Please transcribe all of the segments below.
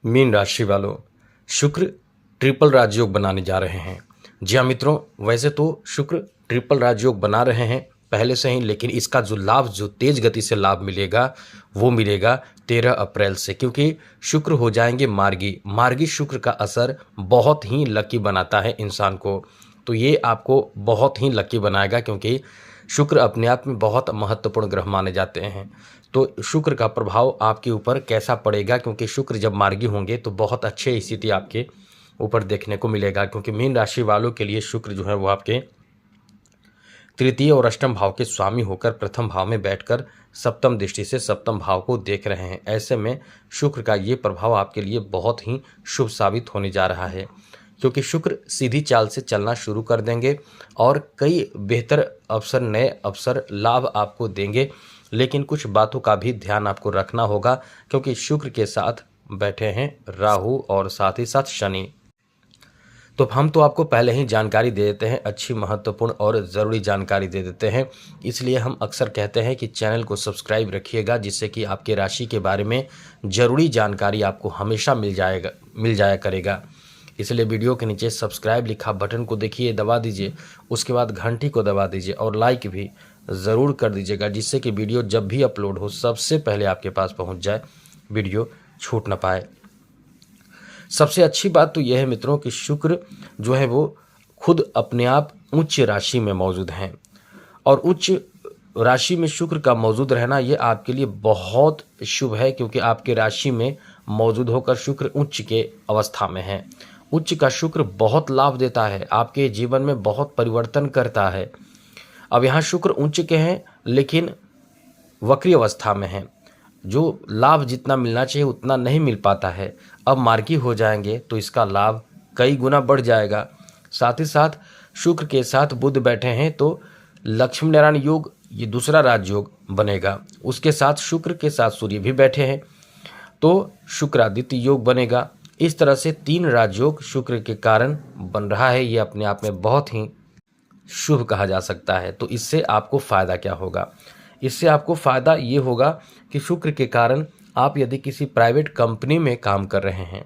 Mean राशि वालों, शुक्र ट्रिपल राजयोग बनाने जा रहे हैं। जी हाँ मित्रों, वैसे तो शुक्र ट्रिपल राजयोग बना रहे हैं पहले से ही, लेकिन इसका जो लाभ, जो तेज गति से लाभ मिलेगा वो मिलेगा 13 अप्रैल से, क्योंकि शुक्र हो जाएंगे मार्गी। मार्गी शुक्र का असर बहुत ही लकी बनाता है इंसान को, तो ये आपको बहुत ही लकी बनाएगा, क्योंकि शुक्र अपने आप में बहुत महत्वपूर्ण ग्रह माने जाते हैं। तो शुक्र का प्रभाव आपके ऊपर कैसा पड़ेगा, क्योंकि शुक्र जब मार्गी होंगे तो बहुत अच्छे स्थिति आपके ऊपर देखने को मिलेगा, क्योंकि मीन राशि वालों के लिए शुक्र जो है वो आपके तृतीय और अष्टम भाव के स्वामी होकर प्रथम भाव में बैठकर सप्तम दृष्टि से सप्तम भाव को देख रहे हैं। ऐसे में शुक्र का ये प्रभाव आपके लिए बहुत ही शुभ साबित होने जा रहा है, क्योंकि शुक्र सीधी चाल से चलना शुरू कर देंगे और कई बेहतर अवसर, नए अवसर, लाभ आपको देंगे। लेकिन कुछ बातों का भी ध्यान आपको रखना होगा, क्योंकि शुक्र के साथ बैठे हैं राहु और साथ ही साथ शनि। तो हम तो आपको पहले ही जानकारी दे देते हैं, अच्छी, महत्वपूर्ण और ज़रूरी जानकारी दे देते हैं। इसलिए हम अक्सर कहते हैं कि चैनल को सब्सक्राइब रखिएगा, जिससे कि आपके राशि के बारे में ज़रूरी जानकारी आपको हमेशा मिल जाया करेगा। इसलिए वीडियो के नीचे सब्सक्राइब लिखा बटन को देखिए, दबा दीजिए, उसके बाद घंटी को दबा दीजिए और लाइक भी ज़रूर कर दीजिएगा, जिससे कि वीडियो जब भी अपलोड हो सबसे पहले आपके पास पहुंच जाए, वीडियो छूट ना पाए। सबसे अच्छी बात तो यह है मित्रों कि शुक्र जो है वो खुद अपने आप उच्च राशि में मौजूद हैं, और उच्च राशि में शुक्र का मौजूद रहना ये आपके लिए बहुत शुभ है, क्योंकि आपके राशि में मौजूद होकर शुक्र उच्च के अवस्था में है। उच्च का शुक्र बहुत लाभ देता है, आपके जीवन में बहुत परिवर्तन करता है। अब यहाँ शुक्र उच्च के हैं लेकिन वक्री अवस्था में हैं, जो लाभ जितना मिलना चाहिए उतना नहीं मिल पाता है। अब मार्गी हो जाएंगे तो इसका लाभ कई गुना बढ़ जाएगा। साथ ही साथ शुक्र के साथ बुध बैठे हैं तो लक्ष्मी नारायण योग, ये दूसरा राजयोग बनेगा। उसके साथ शुक्र के साथ सूर्य भी बैठे हैं तो शुक्रादित्य योग बनेगा। इस तरह से 3 राजयोग शुक्र के कारण बन रहा है। ये अपने आप में बहुत ही शुभ कहा जा सकता है। तो इससे आपको फ़ायदा क्या होगा? इससे आपको फ़ायदा ये होगा कि शुक्र के कारण आप यदि किसी प्राइवेट कंपनी में काम कर रहे हैं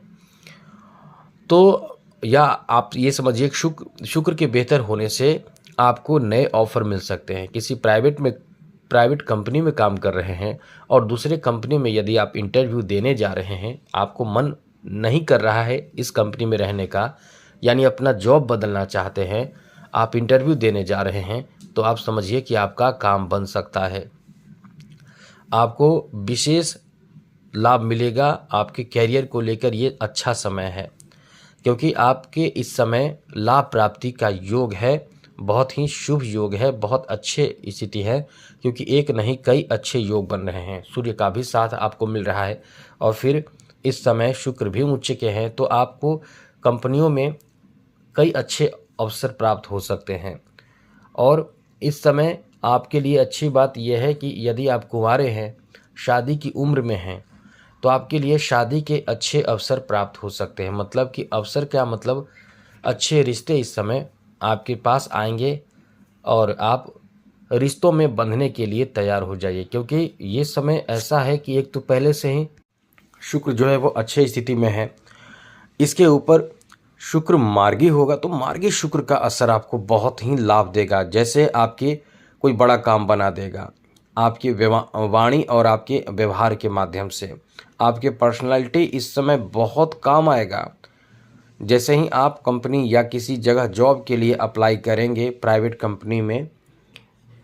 तो, या आप ये समझिए शुक्र के बेहतर होने से आपको नए ऑफ़र मिल सकते हैं। किसी प्राइवेट कंपनी में काम कर रहे हैं और दूसरे कंपनी में यदि आप इंटरव्यू देने जा रहे हैं, आपको मन नहीं कर रहा है इस कंपनी में रहने का, यानी अपना जॉब बदलना चाहते हैं, आप इंटरव्यू देने जा रहे हैं, तो आप समझिए कि आपका काम बन सकता है। आपको विशेष लाभ मिलेगा। आपके कैरियर को लेकर ये अच्छा समय है, क्योंकि आपके इस समय लाभ प्राप्ति का योग है, बहुत ही शुभ योग है, बहुत अच्छे स्थिति है, क्योंकि एक नहीं कई अच्छे योग बन रहे हैं। सूर्य का भी साथ आपको मिल रहा है और फिर इस समय शुक्र भी उच्च के हैं, तो आपको कंपनियों में कई अच्छे अवसर प्राप्त हो सकते हैं। और इस समय आपके लिए अच्छी बात यह है कि यदि आप कुंवारे हैं, शादी की उम्र में हैं, तो आपके लिए शादी के अच्छे अवसर प्राप्त हो सकते हैं। मतलब कि अवसर क्या, मतलब अच्छे रिश्ते इस समय आपके पास आएंगे और आप रिश्तों में बंधने के लिए तैयार हो जाइए, क्योंकि ये समय ऐसा है कि एक तो पहले से ही शुक्र जो है वो अच्छे स्थिति में है, इसके ऊपर शुक्र मार्गी होगा तो मार्गी शुक्र का असर आपको बहुत ही लाभ देगा। जैसे आपके कोई बड़ा काम बना देगा, आपकी वाणी और आपके व्यवहार के माध्यम से आपके पर्सनालिटी इस समय बहुत काम आएगा। जैसे ही आप कंपनी या किसी जगह जॉब के लिए अप्लाई करेंगे, प्राइवेट कंपनी में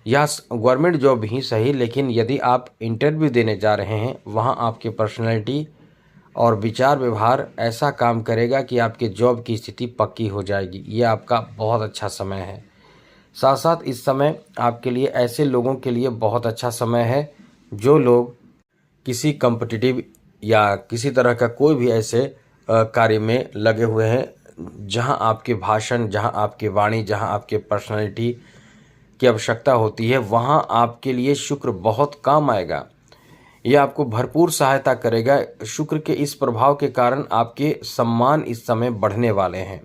या गवर्नमेंट जॉब ही सही, लेकिन यदि आप इंटरव्यू देने जा रहे हैं, वहाँ आपके पर्सनालिटी और विचार व्यवहार ऐसा काम करेगा कि आपके जॉब की स्थिति पक्की हो जाएगी। ये आपका बहुत अच्छा समय है। साथ साथ इस समय आपके लिए ऐसे लोगों के लिए बहुत अच्छा समय है जो लोग किसी कॉम्पिटिटिव या किसी तरह का कोई भी ऐसे कार्य में लगे हुए हैं जहां आपके भाषण, जहां आपकी वाणी, जहां आपके पर्सनालिटी की आवश्यकता होती है, वहां आपके लिए शुक्र बहुत काम आएगा। ये आपको भरपूर सहायता करेगा। शुक्र के इस प्रभाव के कारण आपके सम्मान इस समय बढ़ने वाले हैं।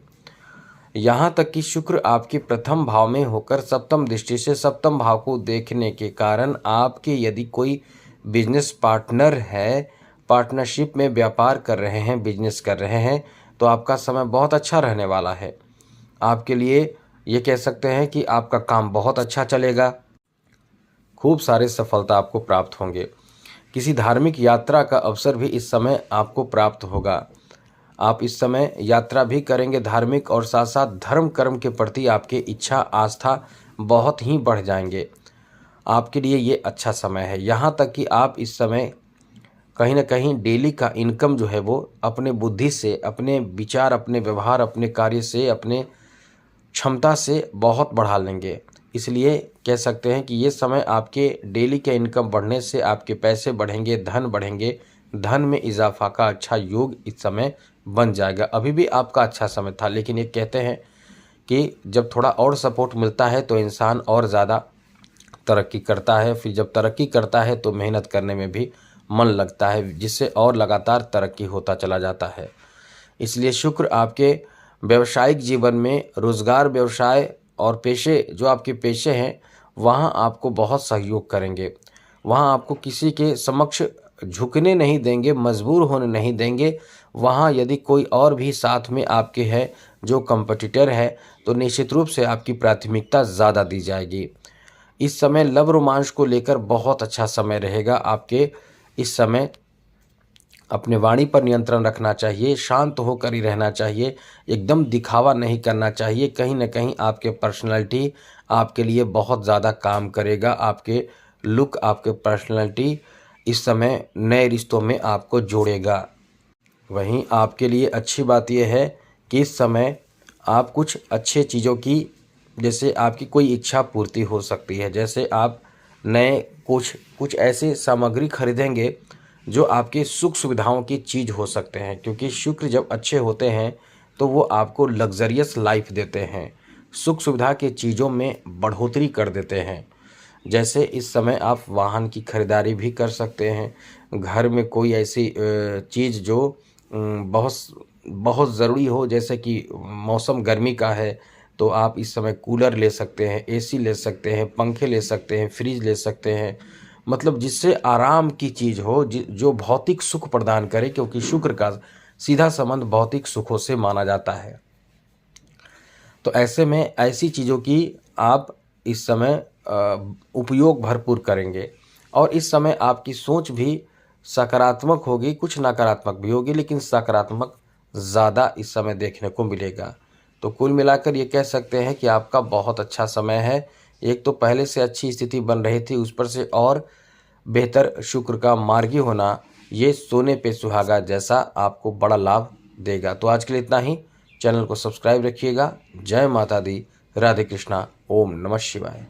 यहाँ तक कि शुक्र आपके प्रथम भाव में होकर सप्तम दृष्टि से सप्तम भाव को देखने के कारण आपके यदि कोई बिजनेस पार्टनर है पार्टनरशिप में व्यापार कर रहे हैं, बिजनेस कर रहे हैं, तो आपका समय बहुत अच्छा रहने वाला है। आपके लिए ये कह सकते हैं कि आपका काम बहुत अच्छा चलेगा, खूब सारे सफलता आपको प्राप्त होंगे। किसी धार्मिक यात्रा का अवसर भी इस समय आपको प्राप्त होगा। आप इस समय यात्रा भी करेंगे धार्मिक, और साथ साथ धर्म कर्म के प्रति आपकी इच्छा आस्था बहुत ही बढ़ जाएंगे। आपके लिए ये अच्छा समय है। यहाँ तक कि आप इस समय कहीं ना कहीं डेली का इनकम जो है वो अपने बुद्धि से, अपने विचार, अपने व्यवहार, अपने कार्य से, अपने क्षमता से बहुत बढ़ा लेंगे। इसलिए कह सकते हैं कि ये समय आपके डेली के इनकम बढ़ने से आपके पैसे बढ़ेंगे, धन बढ़ेंगे, धन में इजाफा का अच्छा योग इस समय बन जाएगा। अभी भी आपका अच्छा समय था, लेकिन ये कहते हैं कि जब थोड़ा और सपोर्ट मिलता है तो इंसान और ज़्यादा तरक्की करता है। फिर जब तरक्की करता है तो मेहनत करने में भी मन लगता है, जिससे और लगातार तरक्की होता चला जाता है। इसलिए शुक्र आपके व्यावसायिक जीवन में, रोजगार, व्यवसाय और पेशे, जो आपके पेशे हैं, वहाँ आपको बहुत सहयोग करेंगे। वहाँ आपको किसी के समक्ष झुकने नहीं देंगे, मजबूर होने नहीं देंगे। वहाँ यदि कोई और भी साथ में आपके है जो कंपटीटर है, तो निश्चित रूप से आपकी प्राथमिकता ज़्यादा दी जाएगी। इस समय लव रोमांस को लेकर बहुत अच्छा समय रहेगा। आपके इस समय अपने वाणी पर नियंत्रण रखना चाहिए, शांत होकर ही रहना चाहिए, एकदम दिखावा नहीं करना चाहिए। कहीं ना कहीं आपके पर्सनालिटी आपके लिए बहुत ज़्यादा काम करेगा। आपके लुक, आपके पर्सनालिटी इस समय नए रिश्तों में आपको जोड़ेगा। वहीं आपके लिए अच्छी बात यह है कि इस समय आप कुछ अच्छे चीज़ों की, जैसे आपकी कोई इच्छा पूर्ति हो सकती है। जैसे आप नए कुछ ऐसे सामग्री खरीदेंगे जो आपके सुख सुविधाओं की चीज़ हो सकते हैं, क्योंकि शुक्र जब अच्छे होते हैं तो वो आपको लग्जरियस लाइफ देते हैं, सुख सुविधा की चीज़ों में बढ़ोतरी कर देते हैं। जैसे इस समय आप वाहन की खरीदारी भी कर सकते हैं। घर में कोई ऐसी चीज़ जो बहुत बहुत ज़रूरी हो, जैसे कि मौसम गर्मी का है तो आप इस समय कूलर ले सकते हैं, एसी ले सकते हैं, पंखे ले सकते हैं, फ्रिज ले सकते हैं। मतलब जिससे आराम की चीज़ हो, जो भौतिक सुख प्रदान करे, क्योंकि शुक्र का सीधा संबंध भौतिक सुखों से माना जाता है। तो ऐसे में ऐसी चीज़ों की आप इस समय उपयोग भरपूर करेंगे, और इस समय आपकी सोच भी सकारात्मक होगी, कुछ नकारात्मक भी होगी, लेकिन सकारात्मक ज़्यादा इस समय देखने को मिलेगा। तो कुल मिलाकर ये कह सकते हैं कि आपका बहुत अच्छा समय है। एक तो पहले से अच्छी स्थिति बन रही थी, उस पर से और बेहतर शुक्र का मार्गी होना, ये सोने पे सुहागा जैसा आपको बड़ा लाभ देगा। तो आज के लिए इतना ही। चैनल को सब्सक्राइब रखिएगा। जय माता दी, राधे कृष्णा, ओम नमः शिवाय।